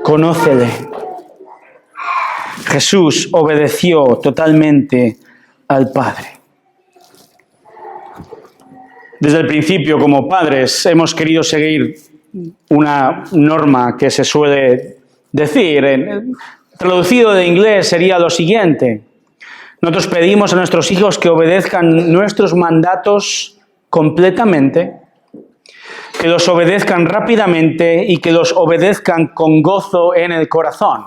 [SPEAKER 1] Conócele. Jesús obedeció totalmente al Padre. Desde el principio, como padres, hemos querido seguir una norma que se suele decir. Traducido de inglés sería lo siguiente: nosotros pedimos a nuestros hijos que obedezcan nuestros mandatos completamente, que los obedezcan rápidamente y que los obedezcan con gozo en el corazón.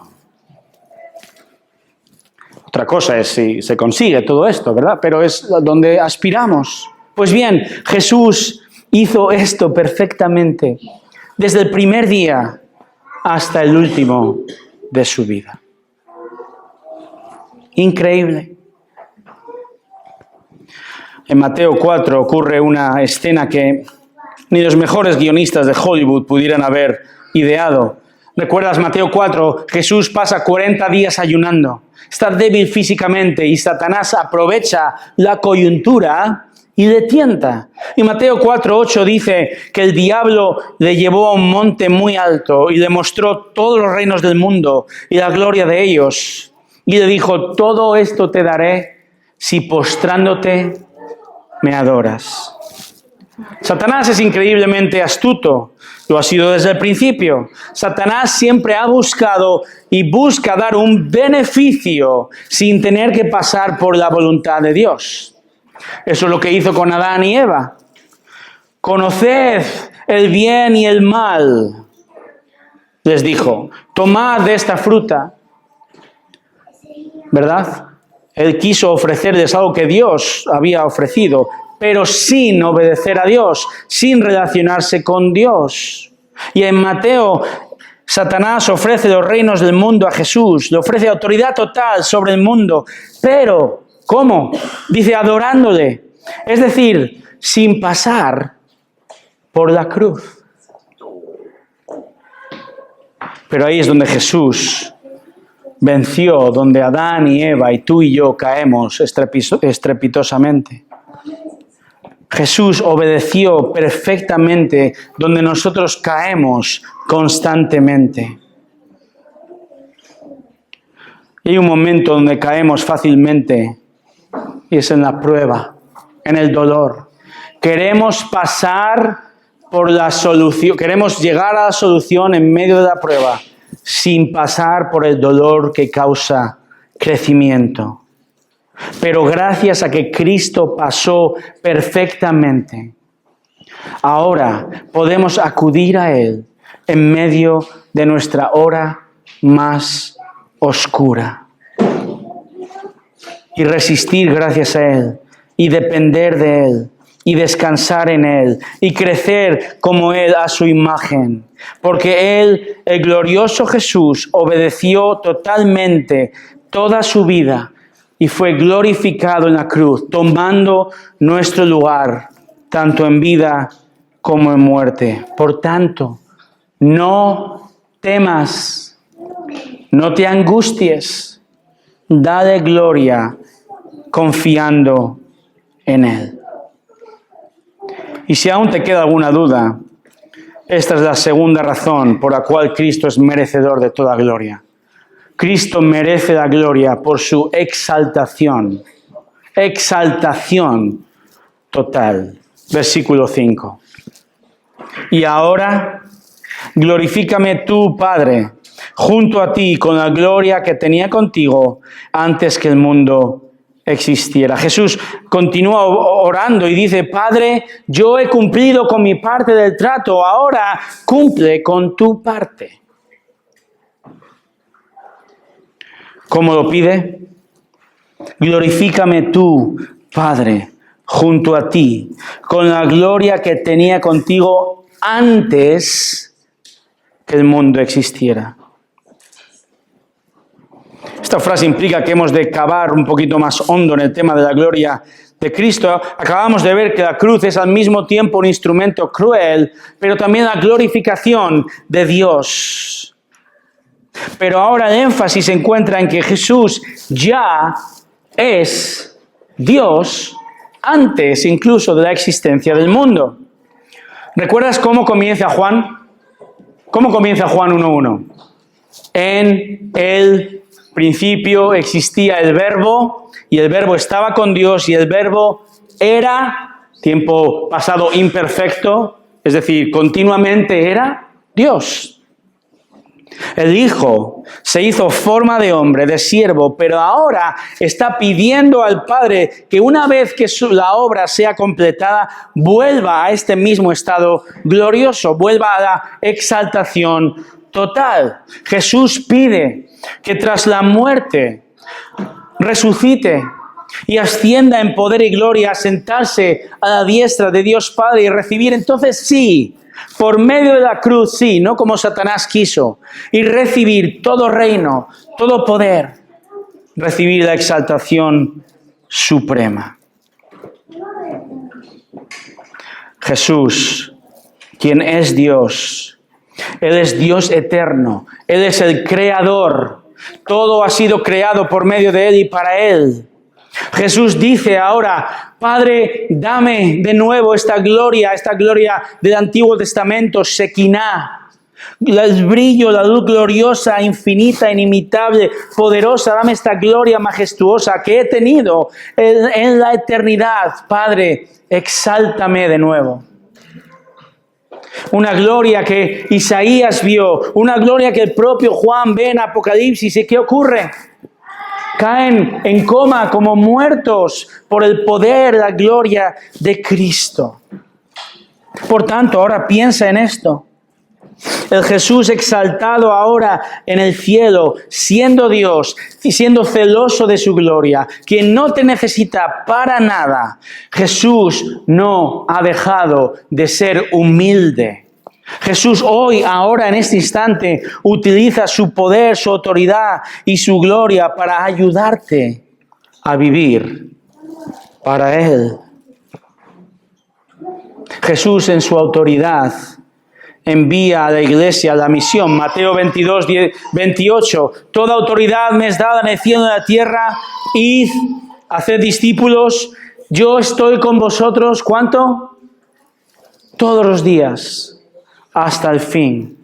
[SPEAKER 1] Otra cosa es si se consigue todo esto, ¿verdad? Pero es donde aspiramos. Pues bien, Jesús hizo esto perfectamente desde el primer día hasta el último de su vida. Increíble. En Mateo 4 ocurre una escena que ni los mejores guionistas de Hollywood pudieran haber ideado. ¿Recuerdas Mateo 4? Jesús pasa 40 días ayunando. Está débil físicamente y Satanás aprovecha la coyuntura y le tienta. Y Mateo 4:8 dice que el diablo le llevó a un monte muy alto y le mostró todos los reinos del mundo y la gloria de ellos. Y le dijo, todo esto te daré si postrándote me adoras. Satanás es increíblemente astuto. Lo ha sido desde el principio. Satanás siempre ha buscado y busca dar un beneficio sin tener que pasar por la voluntad de Dios. Eso es lo que hizo con Adán y Eva. Conoced el bien y el mal. Les dijo, tomad de esta fruta. ¿Verdad? Él quiso ofrecerles algo que Dios había ofrecido, pero sin obedecer a Dios, sin relacionarse con Dios. Y en Mateo, Satanás ofrece los reinos del mundo a Jesús, le ofrece autoridad total sobre el mundo, pero ¿cómo? Dice adorándole, es decir, sin pasar por la cruz. Pero ahí es donde Jesús venció, donde Adán y Eva y tú y yo caemos estrepitosamente. Jesús obedeció perfectamente donde nosotros caemos constantemente. Y hay un momento donde caemos fácilmente y es en la prueba, en el dolor. Queremos pasar por la solución, queremos llegar a la solución en medio de la prueba sin pasar por el dolor que causa crecimiento. Pero gracias a que Cristo pasó perfectamente, ahora podemos acudir a Él en medio de nuestra hora más oscura y resistir gracias a Él y depender de Él y descansar en Él y crecer como Él a su imagen. Porque Él, el glorioso Jesús, obedeció totalmente toda su vida y fue glorificado en la cruz, tomando nuestro lugar, tanto en vida como en muerte. Por tanto, no temas, no te angusties, dale gloria confiando en Él. Y si aún te queda alguna duda, esta es la segunda razón por la cual Cristo es merecedor de toda gloria. Cristo merece la gloria por su exaltación total. Versículo 5. Y ahora, glorifícame tú, Padre, junto a ti con la gloria que tenía contigo antes que el mundo existiera. Jesús continúa orando y dice, Padre, yo he cumplido con mi parte del trato, ahora cumple con tu parte. ¿Cómo lo pide? Glorifícame tú, Padre, junto a ti, con la gloria que tenía contigo antes que el mundo existiera. Esta frase implica que hemos de cavar un poquito más hondo en el tema de la gloria de Cristo. Acabamos de ver que la cruz es al mismo tiempo un instrumento cruel, pero también la glorificación de Dios. Pero ahora el énfasis se encuentra en que Jesús ya es Dios antes incluso de la existencia del mundo. ¿Recuerdas cómo comienza Juan? ¿Cómo comienza Juan 1:1? En el principio existía el Verbo, y el Verbo estaba con Dios, y el Verbo era, tiempo pasado imperfecto, es decir, continuamente era Dios. El Hijo se hizo forma de hombre, de siervo, pero ahora está pidiendo al Padre que una vez que la obra sea completada, vuelva a este mismo estado glorioso, vuelva a la exaltación total. Jesús pide que tras la muerte resucite y ascienda en poder y gloria a sentarse a la diestra de Dios Padre y recibir entonces sí, por medio de la cruz, sí, no como Satanás quiso, y recibir todo reino, todo poder, recibir la exaltación suprema. Jesús, quien es Dios, Él es Dios eterno, Él es el creador, todo ha sido creado por medio de Él y para Él. Jesús dice ahora, Padre, dame de nuevo esta gloria del Antiguo Testamento, Shekinah, el brillo, la luz gloriosa, infinita, inimitable, poderosa, dame esta gloria majestuosa que he tenido en la eternidad. Padre, exáltame de nuevo. Una gloria que Isaías vio, una gloria que el propio Juan ve en Apocalipsis. ¿Y qué ocurre? Caen en coma como muertos por el poder, la gloria de Cristo. Por tanto, ahora piensa en esto. El Jesús exaltado ahora en el cielo, siendo Dios y siendo celoso de su gloria, quien no te necesita para nada, Jesús no ha dejado de ser humilde. Jesús hoy, ahora, en este instante, utiliza su poder, su autoridad y su gloria para ayudarte a vivir para Él. Jesús en su autoridad envía a la iglesia la misión. Mateo 22, 28. Toda autoridad me es dada en el cielo y en la tierra. Id, haced discípulos. Yo estoy con vosotros, ¿cuánto? Todos los días, hasta el fin.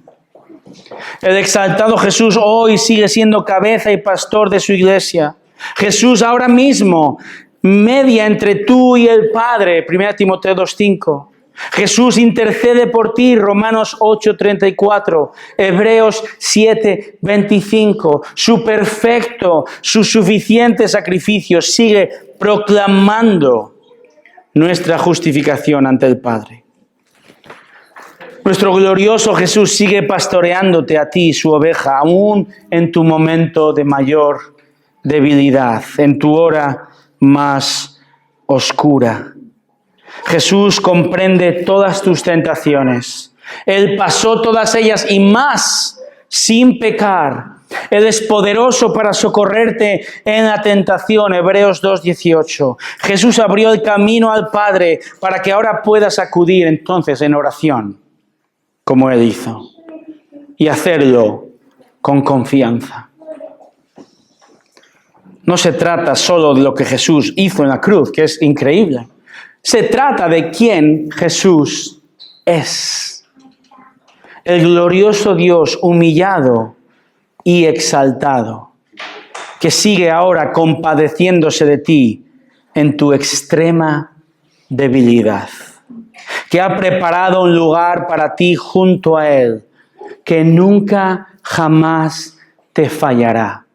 [SPEAKER 1] El exaltado Jesús hoy sigue siendo cabeza y pastor de su iglesia. Jesús ahora mismo media entre tú y el Padre, 1 Timoteo 2:5. Jesús intercede por ti, Romanos 8:34, Hebreos 7:25. Su perfecto, su suficiente sacrificio sigue proclamando nuestra justificación ante el Padre. Nuestro glorioso Jesús sigue pastoreándote a ti, su oveja, aún en tu momento de mayor debilidad, en tu hora más oscura. Jesús comprende todas tus tentaciones. Él pasó todas ellas y más sin pecar. Él es poderoso para socorrerte en la tentación. Hebreos 2:18. Jesús abrió el camino al Padre para que ahora puedas acudir entonces en oración, como Él hizo, y hacerlo con confianza. No se trata solo de lo que Jesús hizo en la cruz, que es increíble. Se trata de quién Jesús es. El glorioso Dios humillado y exaltado, que sigue ahora compadeciéndose de ti en tu extrema debilidad, que ha preparado un lugar para ti junto a Él, que nunca jamás te fallará.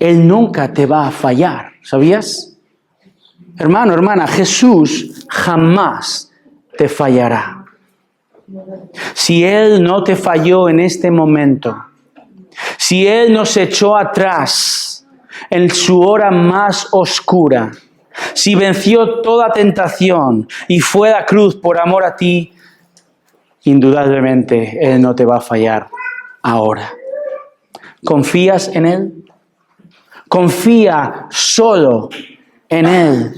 [SPEAKER 1] Él nunca te va a fallar, ¿sabías? Hermano, hermana, Jesús jamás te fallará. Si Él no te falló en este momento, si Él nos echó atrás en su hora más oscura, si venció toda tentación y fue a la cruz por amor a ti, indudablemente Él no te va a fallar ahora. ¿Confías en Él? Confía solo en Él.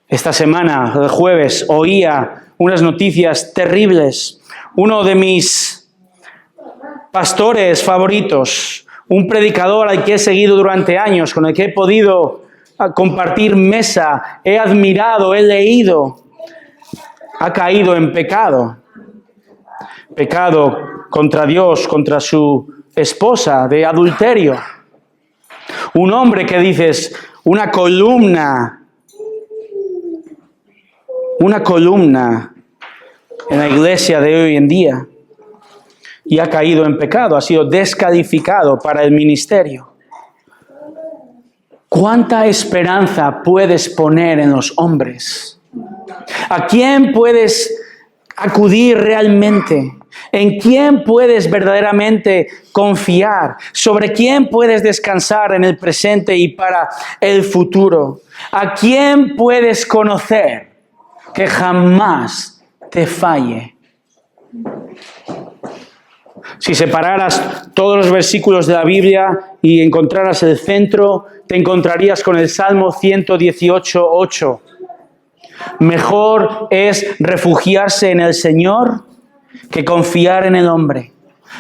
[SPEAKER 1] Esta semana, el jueves, oía unas noticias terribles. Uno de mis pastores favoritos, un predicador al que he seguido durante años, con el que he podido compartir mesa, he admirado, he leído, ha caído en pecado. Pecado contra Dios, contra su esposa, de adulterio. Un hombre que dices, una columna en la iglesia de hoy en día. y ha caído en pecado, ha sido descalificado para el ministerio. ¿Cuánta esperanza puedes poner en los hombres? ¿A quién puedes acudir realmente? ¿En quién puedes verdaderamente confiar? ¿Sobre quién puedes descansar en el presente y para el futuro? ¿A quién puedes conocer que jamás te falle? Si separaras todos los versículos de la Biblia y encontraras el centro, te encontrarías con el Salmo 118:8. Mejor es refugiarse en el Señor que confiar en el hombre.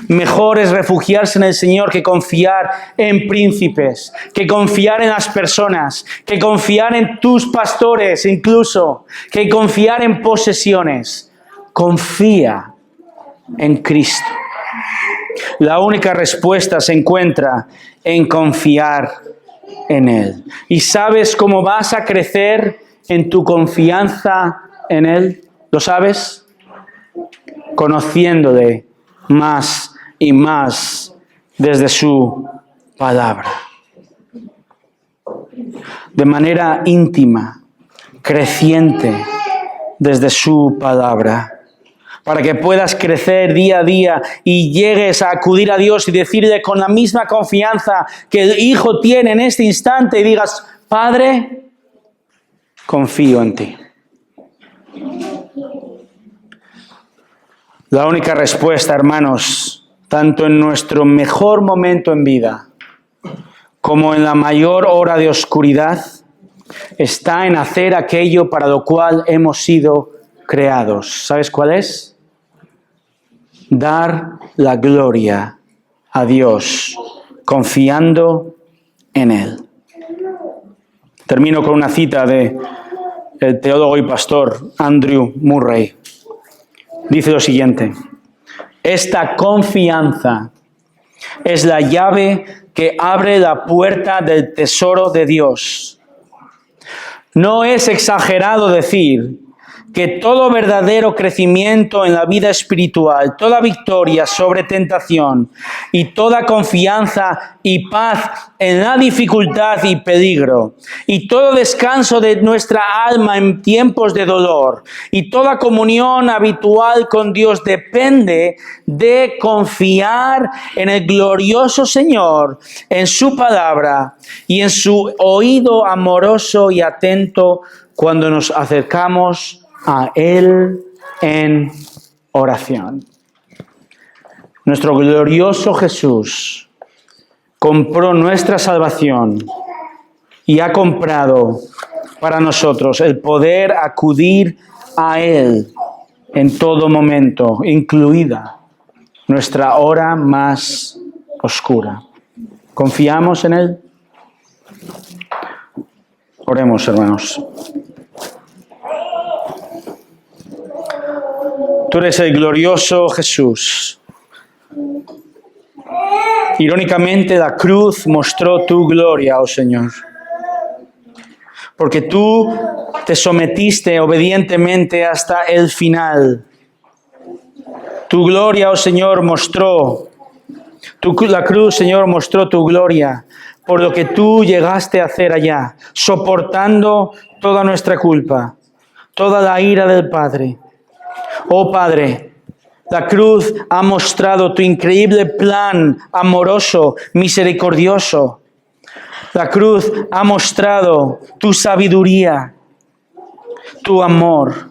[SPEAKER 1] Mejor es refugiarse en el Señor que confiar en príncipes, que confiar en las personas, que confiar en tus pastores incluso, que confiar en posesiones. Confía en Cristo. La única respuesta se encuentra en confiar en Él. ¿Y sabes cómo vas a crecer en tu confianza en Él? ¿Lo sabes? Conociéndole más y más desde su palabra. De manera íntima, creciente desde su palabra. Para que puedas crecer día a día y llegues a acudir a Dios y decirle con la misma confianza que el Hijo tiene en este instante y digas, Padre, confío en ti. La única respuesta, hermanos, tanto en nuestro mejor momento en vida como en la mayor hora de oscuridad, está en hacer aquello para lo cual hemos sido creados. ¿Sabes cuál es? Dar la gloria a Dios, confiando en Él. Termino con una cita del teólogo y pastor Andrew Murray. Dice lo siguiente: esta confianza es la llave que abre la puerta del tesoro de Dios. No es exagerado decir que todo verdadero crecimiento en la vida espiritual, toda victoria sobre tentación y toda confianza y paz en la dificultad y peligro, y todo descanso de nuestra alma en tiempos de dolor, y toda comunión habitual con Dios depende de confiar en el glorioso Señor, en su palabra y en su oído amoroso y atento cuando nos acercamos a Él en oración. Nuestro glorioso Jesús compró nuestra salvación y ha comprado para nosotros el poder acudir a Él en todo momento, incluida nuestra hora más oscura. ¿Confiamos en Él? Oremos, hermanos. Tú eres el glorioso Jesús. Irónicamente, la cruz mostró tu gloria, oh Señor. Porque tú te sometiste obedientemente hasta el final. Tu gloria, oh Señor, mostró. La cruz, Señor, mostró tu gloria por lo que tú llegaste a hacer allá, soportando toda nuestra culpa, toda la ira del Padre. Oh Padre, la cruz ha mostrado tu increíble plan amoroso, misericordioso. La cruz ha mostrado tu sabiduría, tu amor,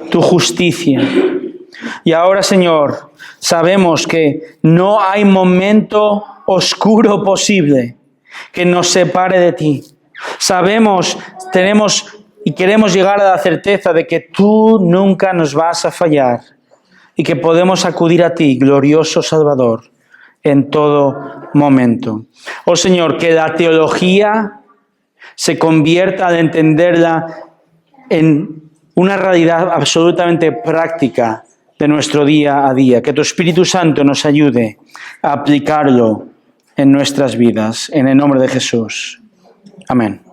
[SPEAKER 1] tu justicia. Y ahora, Señor, sabemos que no hay momento oscuro posible que nos separe de ti. Sabemos, tenemos y queremos llegar a la certeza de que tú nunca nos vas a fallar y que podemos acudir a ti, glorioso Salvador, en todo momento. Oh Señor, que la teología se convierta al entenderla en una realidad absolutamente práctica de nuestro día a día. Que tu Espíritu Santo nos ayude a aplicarlo en nuestras vidas. En el nombre de Jesús. Amén.